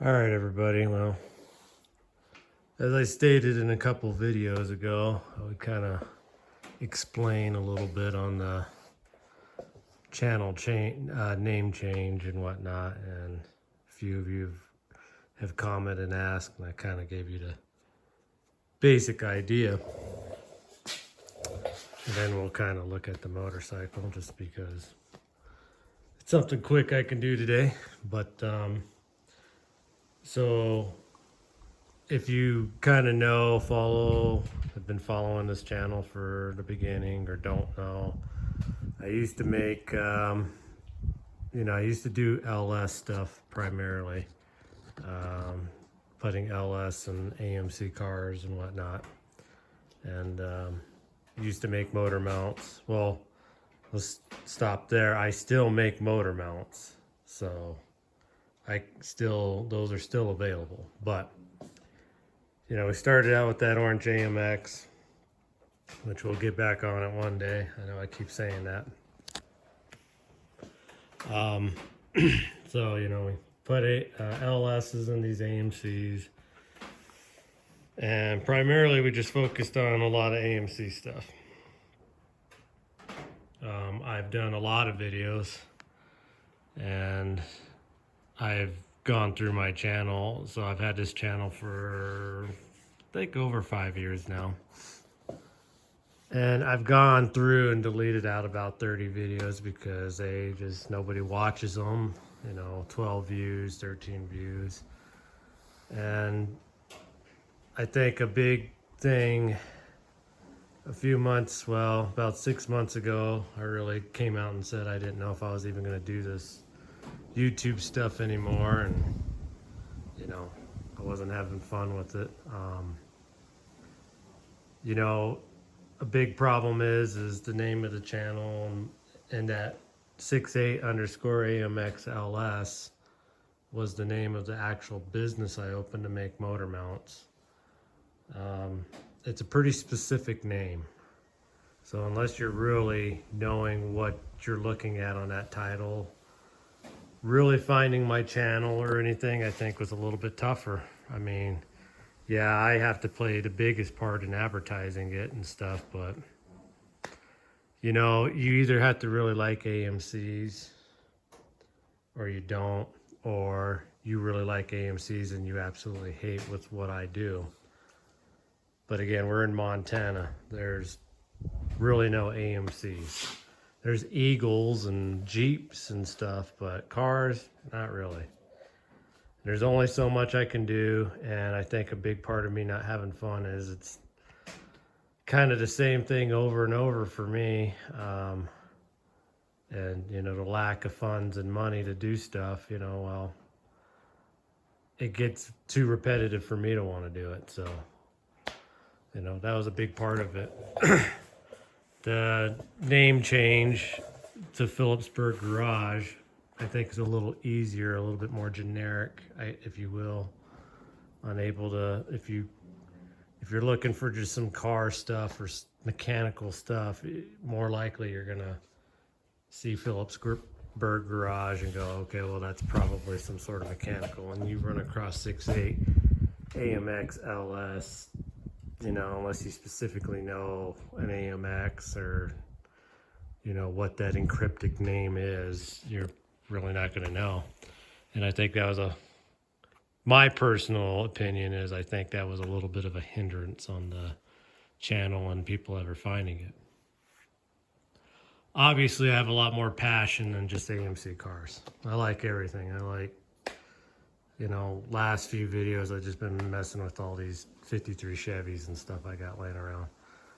All right, everybody. Well, as I stated in a couple videos ago, I would kind of explain a little bit on the channel change, name change and whatnot. And a few of you have commented and asked, and I kind of gave you the basic idea. And then we'll kind of look at the motorcycle just because it's something quick I can do today. But so if you kind of have been following this channel for the beginning or don't know, I used to make, I used to do LS stuff primarily, putting LS and AMC cars and whatnot, and used to make motor mounts. Well, let's stop there. I still make motor mounts, so those are still available, but we started out with that orange AMX, which we'll get back on it one day. I know I keep saying that. So, we put LSs in these AMCs. And primarily we just focused on a lot of AMC stuff. I've done a lot of videos. And I've gone through my channel. So I've had this channel for, I think, over 5 years now. And I've gone through and deleted out about 30 videos because nobody watches them. 12 views, 13 views. And I think a big thing about 6 months ago, I really came out and said I didn't know if I was even going to do this YouTube stuff anymore, and I wasn't having fun with it. A big problem is the name of the channel, and that 68_AMXLS was the name of the actual business I opened to make motor mounts. It's a pretty specific name, so unless you're really knowing what you're looking at on that title, really finding my channel or anything, I think, was a little bit tougher. I mean, yeah, I have to play the biggest part in advertising it and stuff, but you either have to really like AMCs or you don't, or you really like AMCs and you absolutely hate with what I do. But again, we're in Montana. There's really no AMCs. There's Eagles and Jeeps and stuff, but cars, not really. There's only so much I can do, and I think a big part of me not having fun is it's kind of the same thing over and over for me. And, the lack of funds and money to do stuff, well, it gets too repetitive for me to want to do it. So, that was a big part of it. The name change to Phillipsburg Garage, I think, is a little easier, a little bit more generic, if you will. If you're looking for just some car stuff or mechanical stuff, more likely you're gonna see Phillipsburg Garage and go, okay, well, that's probably some sort of mechanical. And you run across 68 AMX LS, unless you specifically know an AMX or what that encryptic name is, you're really not going to know. And I think that was my personal opinion is I think that was a little bit of a hindrance on the channel and people ever finding it. Obviously, I have a lot more passion than just AMC cars. I like everything. I like, last few videos I've just been messing with all these 53 Chevys and stuff I got laying around.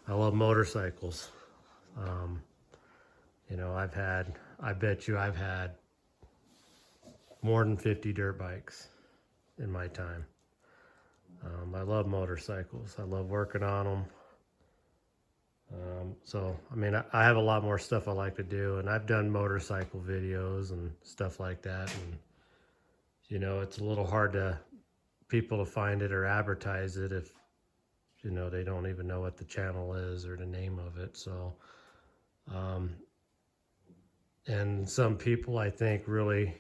I love motorcycles. I bet you I've had more than 50 dirt bikes in my time. I love motorcycles. I love working on them. I have a lot more stuff I like to do, and I've done motorcycle videos and stuff like that. And, it's a little hard to people to find it or advertise it if, they don't even know what the channel is or the name of it. So, and some people, I think, really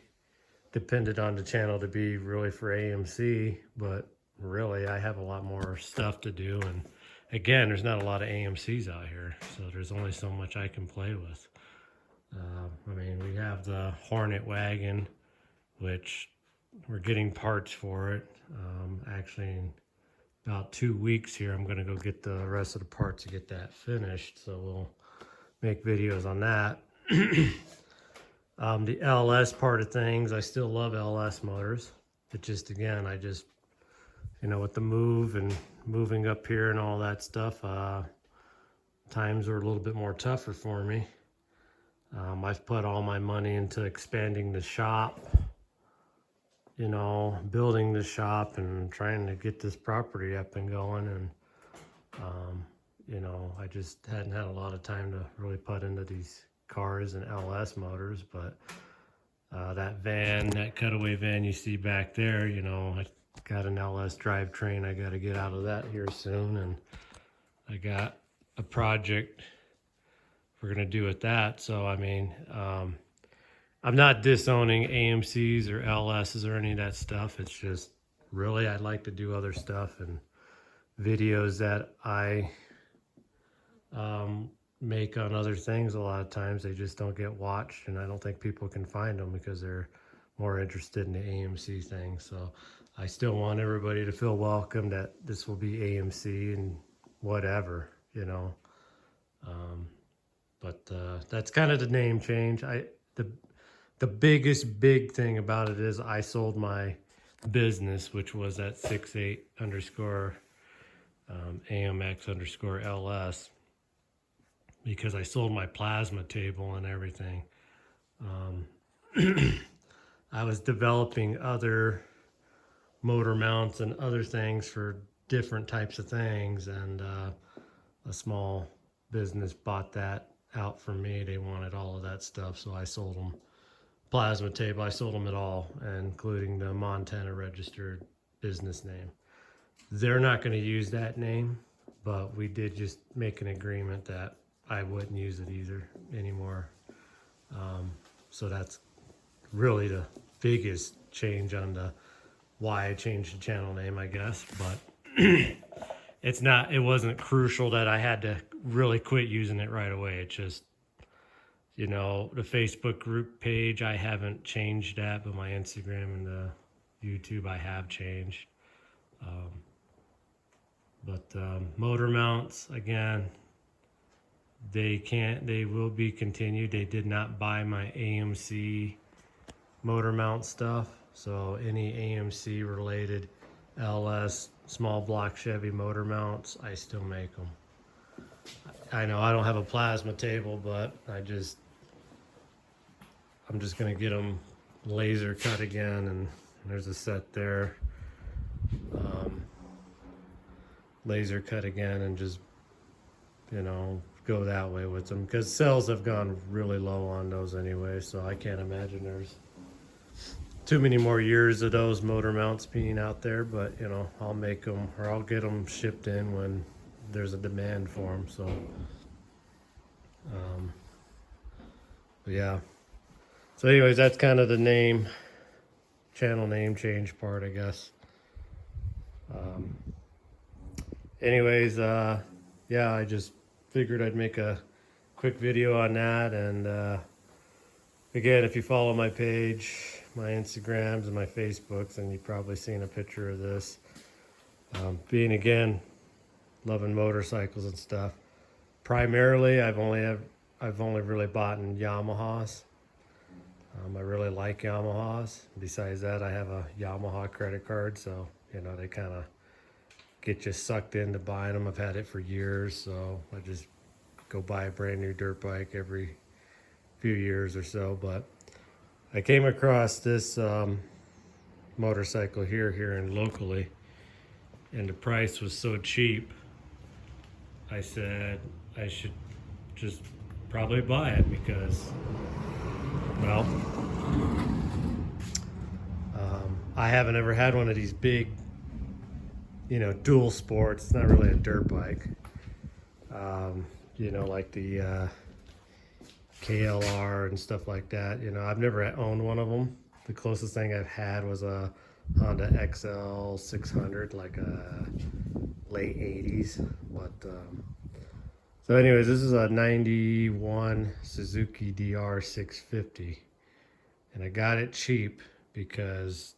depended on the channel to be really for AMC, but really I have a lot more stuff to do. And again, there's not a lot of AMCs out here, so there's only so much I can play with. I mean, we have the Hornet wagon, which we're getting parts for it. Actually, in about 2 weeks here, I'm going to go get the rest of the parts to get that finished. So we'll make videos on that. The LS part of things, I still love LS motors. It just, again, I just, you know, with the move and moving up here and all that stuff, times are a little bit more tougher for me. I've put all my money into expanding the shop, you know, building the shop and trying to get this property up and going. And, you know, I just hadn't had a lot of time to really put into these cars and LS motors. But that van, that cutaway van you see back there, you know, I got an LS drivetrain. I got to get out of that here soon. And I got a project we're going to do with that. So, I mean, I'm not disowning AMCs or LSs or any of that stuff. It's just really I'd like to do other stuff, and videos that I make on other things, a lot of times they just don't get watched, and I don't think people can find them because they're more interested in the AMC thing. So I still want everybody to feel welcome that this will be AMC and whatever, you know. But that's kind of the name change. The biggest big thing about it is I sold my business, which was at 68 underscore AMX underscore LS, because I sold my plasma table and everything. I was developing other motor mounts and other things for different types of things, and a small business bought that out from me. They wanted all of that stuff, so I sold them plasma table. I sold them it all, including the Montana registered business name. They're not going to use that name, but we did just make an agreement that I wouldn't use it either anymore. So that's really the biggest change on the why I changed the channel name, I guess. But it wasn't crucial that I had to really quit using it right away. It just, you know, the Facebook group page, I haven't changed that, but my Instagram and the YouTube I have changed. Motor mounts, again, they will be continued. They did not buy my AMC motor mount stuff. So any AMC related LS small block Chevy motor mounts, I still make them. I know I don't have a plasma table, but I'm just gonna get them laser cut again, and there's a set there. Laser cut again, and just, you know, go that way with them, because sales have gone really low on those anyway, so I can't imagine there's too many more years of those motor mounts being out there. But, you know, I'll make them, or I'll get them shipped in when there's a demand for them. So but yeah, so anyways, that's kind of the channel name change part, I guess. Anyways, yeah, I just figured I'd make a quick video on that. And again, if you follow my page, my Instagrams and my Facebooks, and you've probably seen a picture of this. Being, again, loving motorcycles and stuff. Primarily, I've only really bought in Yamahas. I really like Yamahas. Besides that, I have a Yamaha credit card, so, you know, they kind of get you sucked into buying them. I've had it for years, so I just go buy a brand new dirt bike every few years or so. But I came across this motorcycle here in locally, and the price was so cheap, I said I should just probably buy it, because, well, I haven't ever had one of these big, you know, dual sports. It's not really a dirt bike. You know, like the KLR and stuff like that. You know, I've never owned one of them. The closest thing I've had was a Honda XL 600, like a late 80s. But so anyways, this is a 91 Suzuki DR 650. And I got it cheap because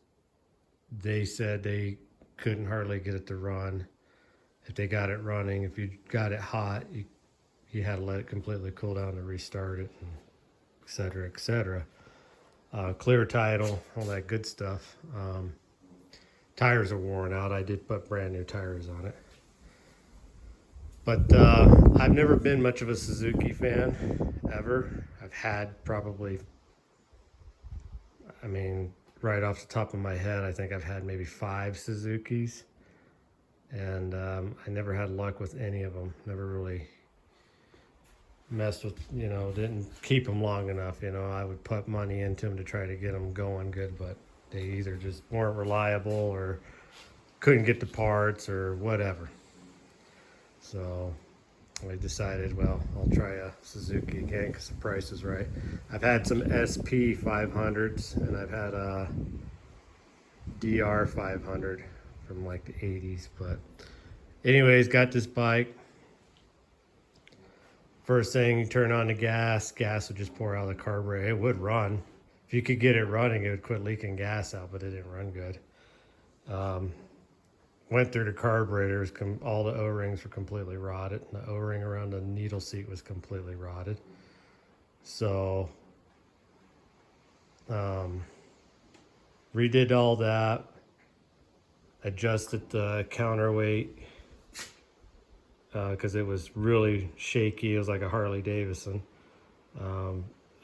they said they couldn't hardly get it to run. If they got it running, if you got it hot, you had to let it completely cool down to restart it, and et cetera, et cetera. Clear title, all that good stuff. Tires are worn out. I did put brand new tires on it. But I've never been much of a Suzuki fan, ever. I've had probably, I mean, right off the top of my head, I think I've had maybe 5 Suzukis. And I never had luck with any of them. Never really messed with, didn't keep them long enough. I would put money into them to try to get them going good, but they either just weren't reliable or couldn't get the parts or whatever. So I decided, well, I'll try a Suzuki again because the price is right. I've had some SP 500s and I've had a DR 500 from like the 80s. But anyways, got this bike. First thing, you turn on the gas would just pour out of the carburetor. It would run. If you could get it running, it would quit leaking gas out, but it didn't run good. Went through the carburetors, all the O-rings were completely rotted, and the O-ring around the needle seat was completely rotted. So, redid all that, adjusted the counterweight, because it was really shaky. It was like a Harley Davidson.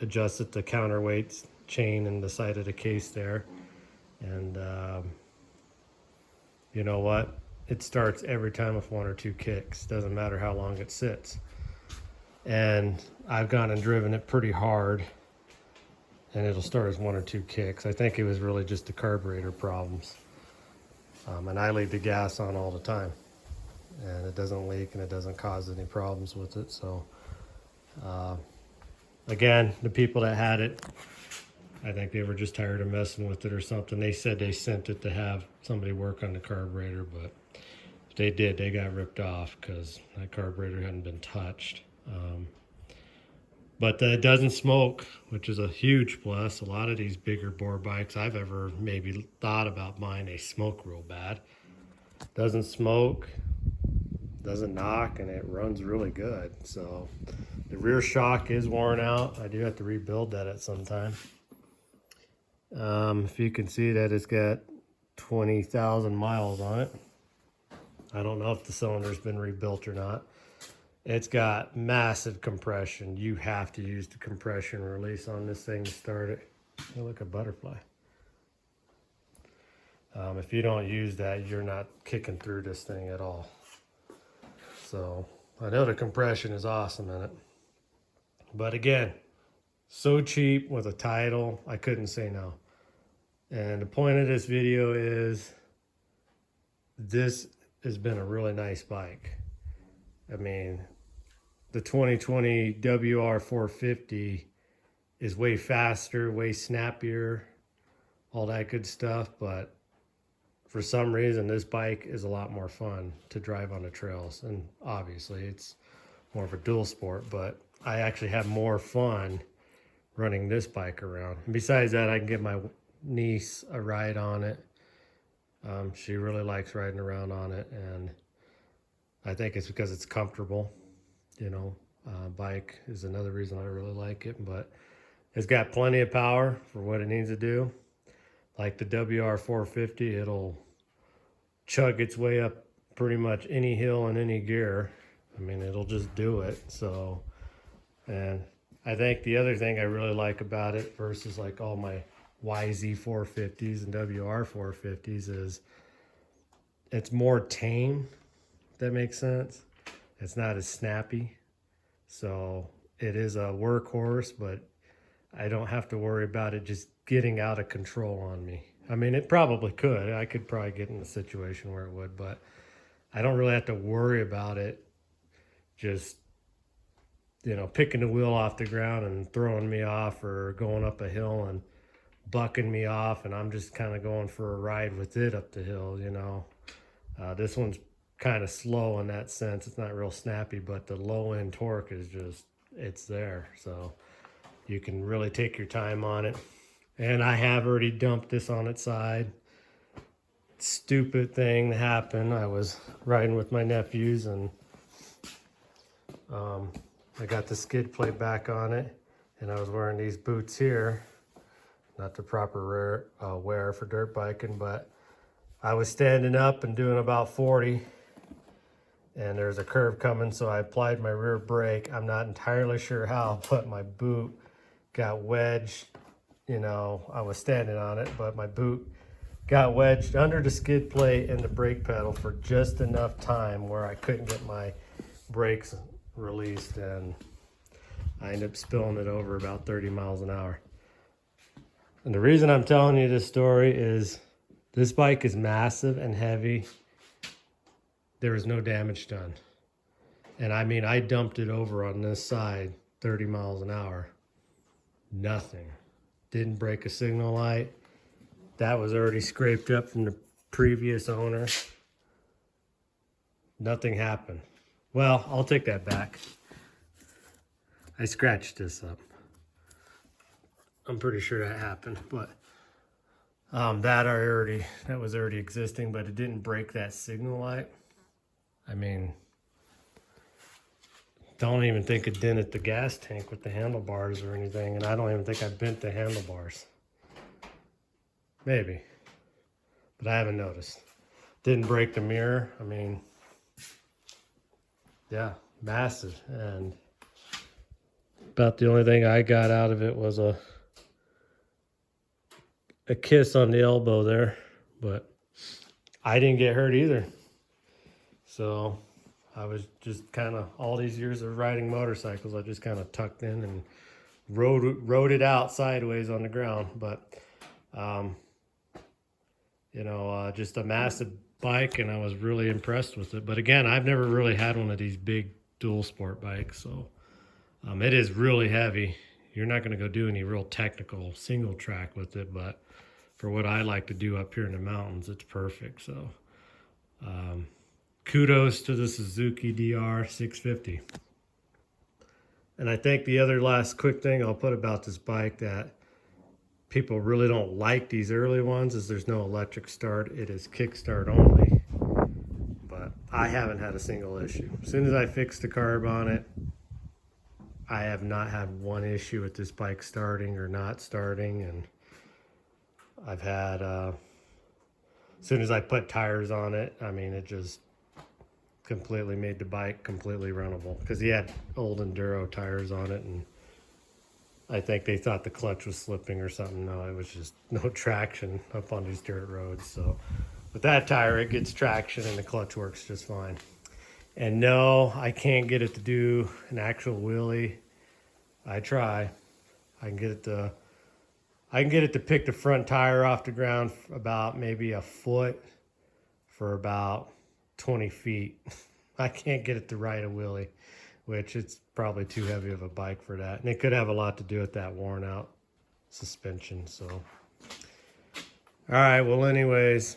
Adjusted the counterweight chain in the side of the case there, and you know what? It starts every time with 1 or 2 kicks. Doesn't matter how long it sits. And I've gone and driven it pretty hard, and it'll start as 1 or 2 kicks. I think it was really just the carburetor problems. And I leave the gas on all the time, and it doesn't leak and it doesn't cause any problems with it. So again, the people that had it, I think they were just tired of messing with it or something. They said they sent it to have somebody work on the carburetor, but if they did, they got ripped off because that carburetor hadn't been touched. But it doesn't smoke, which is a huge plus. A lot of these bigger bore bikes I've ever maybe thought about buying, they smoke real bad. Doesn't smoke, doesn't knock, and it runs really good. So the rear shock is worn out. I do have to rebuild that at some time. If you can see that it's got 20,000 miles on it. I don't know if the cylinder's been rebuilt or not. It's got massive compression. You have to use the compression release on this thing to start it. Oh, look, a butterfly. If you don't use that, you're not kicking through this thing at all. So I know the compression is awesome in it. But again, so cheap with a title, I couldn't say no. And the point of this video is this has been a really nice bike. I mean, the 2020 WR450 is way faster, way snappier, all that good stuff. But for some reason, this bike is a lot more fun to drive on the trails. And obviously, it's more of a dual sport, but I actually have more fun running this bike around. And besides that, I can get my niece a ride on it. She really likes riding around on it, and I think it's because it's comfortable. Bike is another reason I really like it, but it's got plenty of power for what it needs to do. Like the WR450, it'll chug its way up pretty much any hill in any gear. I mean, it'll just do it. So, and I think the other thing I really like about it versus like all my YZ450s and WR450s is it's more tame, if that makes sense. It's not as snappy. So it is a workhorse, but I don't have to worry about it just getting out of control on me. I mean, it probably could. I could probably get in a situation where it would, but I don't really have to worry about it just, picking the wheel off the ground and throwing me off, or going up a hill and bucking me off, and I'm just kind of going for a ride with it up the hill, This one's kind of slow in that sense. It's not real snappy, but the low end torque is just, it's there. So you can really take your time on it. And I have already dumped this on its side. Stupid thing happened. I was riding with my nephews, and I got the skid plate back on it, and I was wearing these boots here. Not the proper wear for dirt biking, but I was standing up and doing about 40, and there's a curve coming, so I applied my rear brake. I'm not entirely sure how, but my boot got wedged. I was standing on it, but my boot got wedged under the skid plate and the brake pedal for just enough time where I couldn't get my brakes released, and I ended up spilling it over about 30 miles an hour. And the reason I'm telling you this story is this bike is massive and heavy. There was no damage done. And I mean, I dumped it over on this side 30 miles an hour. Nothing. Didn't break a signal light. That was already scraped up from the previous owner. Nothing happened. Well, I'll take that back. I scratched this up. I'm pretty sure that happened, but that was already existing, but it didn't break that signal light. I mean, don't even think it dented the gas tank with the handlebars or anything, and I don't even think I bent the handlebars. Maybe, but I haven't noticed. Didn't break the mirror. I mean, yeah, massive. And about the only thing I got out of it was a kiss on the elbow there, but I didn't get hurt either. So I was just kind of, all these years of riding motorcycles, I just kind of tucked in and rode it out sideways on the ground. But just a massive bike, and I was really impressed with it. But again, I've never really had one of these big dual sport bikes, so it is really heavy. You're not going to go do any real technical single track with it, but for what I like to do up here in the mountains, it's perfect. So kudos to the Suzuki DR 650. And I think the other last quick thing I'll put about this bike that people really don't like these early ones is there's no electric start. It is kickstart only. But I haven't had a single issue. As soon as I fixed the carb on it, I have not had one issue with this bike starting or not starting. And I've had, as soon as I put tires on it, I mean, it just completely made the bike completely runnable, because he had old enduro tires on it, and I think they thought the clutch was slipping or something. No, it was just no traction up on these dirt roads. So with that tire, it gets traction and the clutch works just fine. And no, I can't get it to do an actual wheelie. I try. I can get it to pick the front tire off the ground about maybe a foot for about 20 feet. I can't get it to ride a wheelie, which it's probably too heavy of a bike for that. And it could have a lot to do with that worn out suspension. So, all right. Well, anyways,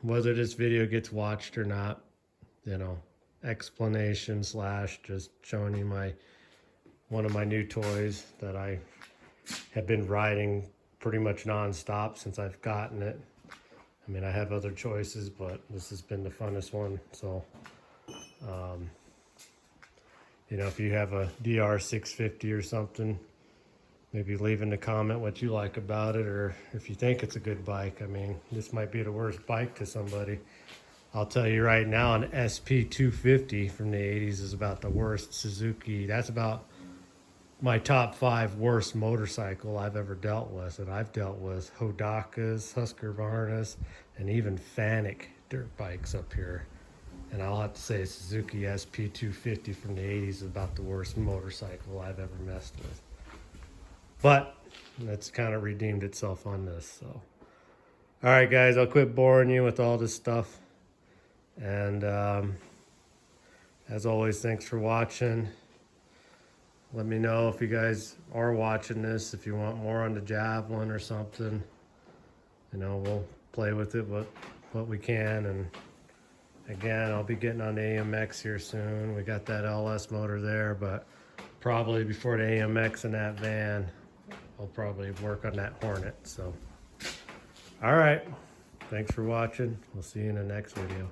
whether this video gets watched or not, explanation / just showing you one of my new toys that I have been riding pretty much non-stop since I've gotten it. I mean, I have other choices, but this has been the funnest one. So, if you have a DR 650 or something, maybe leave in the comment what you like about it, or if you think it's a good bike. I mean, this might be the worst bike to somebody. I'll tell you right now, an SP 250 from the 80s is about the worst Suzuki. That's about my top 5 worst motorcycle I've ever dealt with. And I've dealt with Hodakas, Husqvarnas, and even Fanuc dirt bikes up here. And I'll have to say Suzuki SP 250 from the 80s is about the worst motorcycle I've ever messed with. But it's kind of redeemed itself on this. So, all right, guys, I'll quit boring you with all this stuff. And as always, thanks for watching. Let me know if you guys are watching this, if you want more on the Javelin or something. you know, we'll play with it what we can. And again, I'll be getting on the AMX here soon. We got that LS motor there, but probably before the AMX in that van, I'll probably work on that Hornet. So, all right. Thanks for watching. We'll see you in the next video.